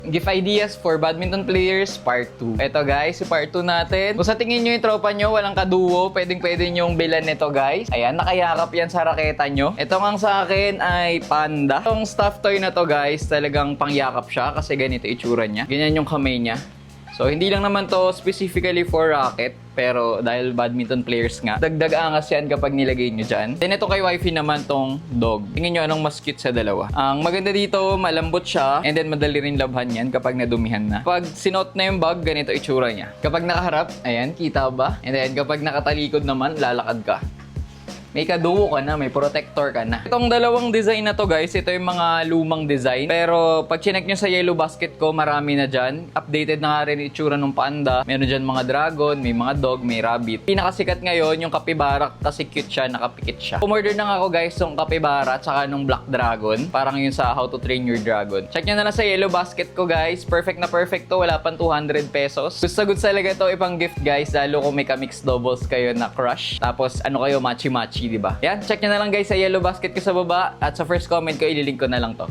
Gift ideas for badminton players, part 2. Ito guys, si part 2 natin. Kung sa tingin nyo yung tropa nyo, walang kaduo, pwede nyong bilan nito guys. Ayan, nakayakap yan sa raketa nyo. Ito ngang sa akin ay panda. Itong stuffed toy na to guys, talagang pangyakap siya kasi ganito itsura niya. Ganyan yung kamay niya. So, hindi lang naman to specifically for racket, pero dahil badminton players nga, dagdag angas yan kapag nilagay nyo dyan. Then ito kay wifey naman tong dog. Tingnan nyo anong mas cute sa dalawa. Ang maganda dito, malambot siya, and then madali rin labhan yan kapag nadumihan na. Kapag sinuot na yung bag, ganito itsura niya. Kapag nakaharap, ayan, kita ba? And then kapag nakatalikod naman, lalakad ka. May kaduo ka na, may protector ka na. Itong dalawang design na to guys, ito yung mga lumang design. Pero pag chinek nyo sa yellow basket ko, marami na dyan. Updated na nga rin itsura ng panda. Meron dyan mga dragon, may mga dog, may rabbit. Pinakasikat ngayon yung capybara kasi cute siya, nakapikit siya. Umorder na nga ako guys yung capybara at saka nung black dragon. Parang yun sa How to Train Your Dragon. Check nyo na lang sa yellow basket ko guys. Perfect na perfect to, wala pang 200 pesos. Gusto talaga to ipang gift guys, lalo kung may ka-mix doubles kayo na crush. Tapos ano kayo, matchy-matchy. Diba? Yan, check nyo na lang guys sa yellow basket ko sa baba at sa first comment ko, ililink ko na lang to.